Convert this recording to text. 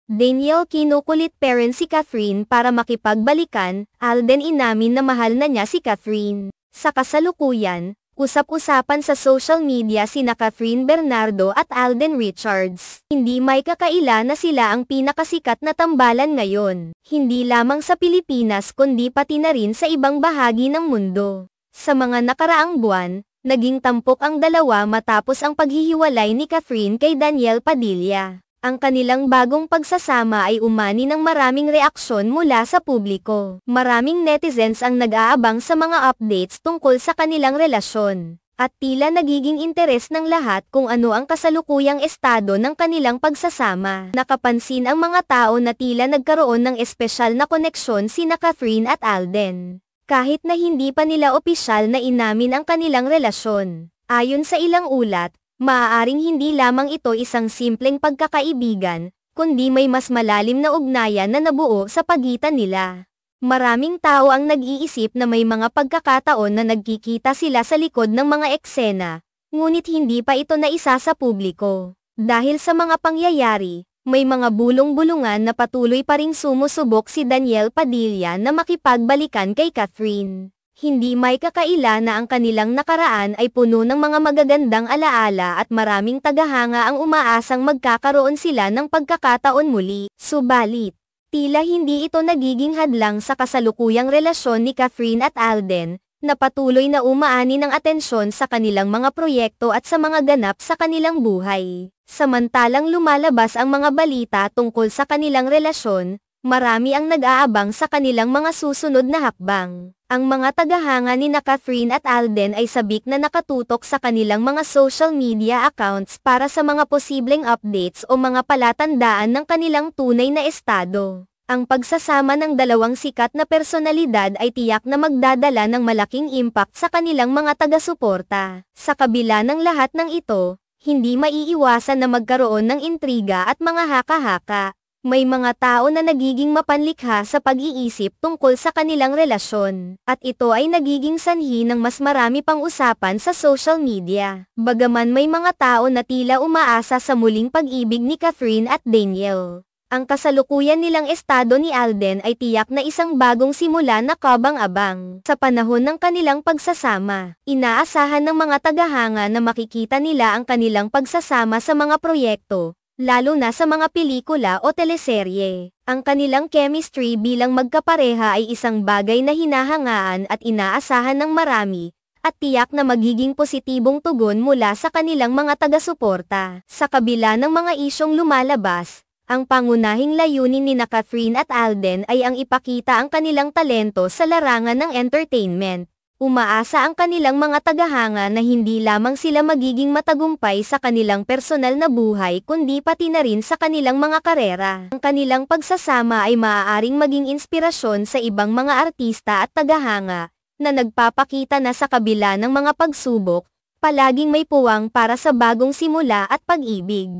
Daniel kinukulit parent si Catherine para makipagbalikan. Alden inamin na mahal na niya si Catherine. Sa kasalukuyan, usap-usapan sa social media sina Catherine Bernardo at Alden Richards. Hindi may kakaila na sila ang pinakasikat na tambalan ngayon. Hindi lamang sa Pilipinas kundi pati na rin sa ibang bahagi ng mundo. Sa mga nakaraang buwan, naging tampok ang dalawa matapos ang paghihiwalay ni Catherine kay Daniel Padilla. Ang kanilang bagong pagsasama ay umani ng maraming reaksyon mula sa publiko. Maraming netizens ang nag-aabang sa mga updates tungkol sa kanilang relasyon. At tila nagiging interes ng lahat kung ano ang kasalukuyang estado ng kanilang pagsasama. Nakapansin ang mga tao na tila nagkaroon ng espesyal na koneksyon sina Catherine at Alden. Kahit na hindi pa nila opisyal na inamin ang kanilang relasyon. Ayon sa ilang ulat, maaaring hindi lamang ito isang simpleng pagkakaibigan, kundi may mas malalim na ugnayan na nabuo sa pagitan nila. Maraming tao ang nag-iisip na may mga pagkakataon na nagkikita sila sa likod ng mga eksena, ngunit hindi pa ito naisa sa publiko. Dahil sa mga pangyayari, may mga bulong-bulungan na patuloy pa ring sumusubok si Daniel Padilla na makipagbalikan kay Catherine. Hindi may kakaila na ang kanilang nakaraan ay puno ng mga magagandang alaala at maraming tagahanga ang umaasang magkakaroon sila ng pagkakataon muli. Subalit, tila hindi ito nagiging hadlang sa kasalukuyang relasyon ni Catherine at Alden, na patuloy na umaani ng atensyon sa kanilang mga proyekto at sa mga ganap sa kanilang buhay. Samantalang lumalabas ang mga balita tungkol sa kanilang relasyon, marami ang nag-aabang sa kanilang mga susunod na hakbang. Ang mga tagahanga ni Catherine at Alden ay sabik na nakatutok sa kanilang mga social media accounts para sa mga posibleng updates o mga palatandaan ng kanilang tunay na estado. Ang pagsasama ng dalawang sikat na personalidad ay tiyak na magdadala ng malaking impact sa kanilang mga taga-suporta. Sa kabila ng lahat ng ito, hindi maiiwasan na magkaroon ng intriga at mga haka-haka. May mga tao na nagiging mapanlikha sa pag-iisip tungkol sa kanilang relasyon, at ito ay nagiging sanhi ng mas marami pang usapan sa social media. Bagaman may mga tao na tila umaasa sa muling pag-ibig ni Catherine at Daniel, ang kasalukuyan nilang estado ni Alden ay tiyak na isang bagong simula na kabang-abang. Sa panahon ng kanilang pagsasama, inaasahan ng mga tagahanga na makikita nila ang kanilang pagsasama sa mga proyekto, lalo na sa mga pelikula o teleserye. Ang kanilang chemistry bilang magkapareha ay isang bagay na hinahangaan at inaasahan ng marami, at tiyak na magiging positibong tugon mula sa kanilang mga taga-suporta. Sa kabila ng mga isyong lumalabas, ang pangunahing layunin ni Catherine at Alden ay ang ipakita ang kanilang talento sa larangan ng entertainment. Umaasa ang kanilang mga tagahanga na hindi lamang sila magiging matagumpay sa kanilang personal na buhay kundi pati na rin sa kanilang mga karera. Ang kanilang pagsasama ay maaaring maging inspirasyon sa ibang mga artista at tagahanga, na nagpapakita na sa kabila ng mga pagsubok, palaging may puwang para sa bagong simula at pag-ibig.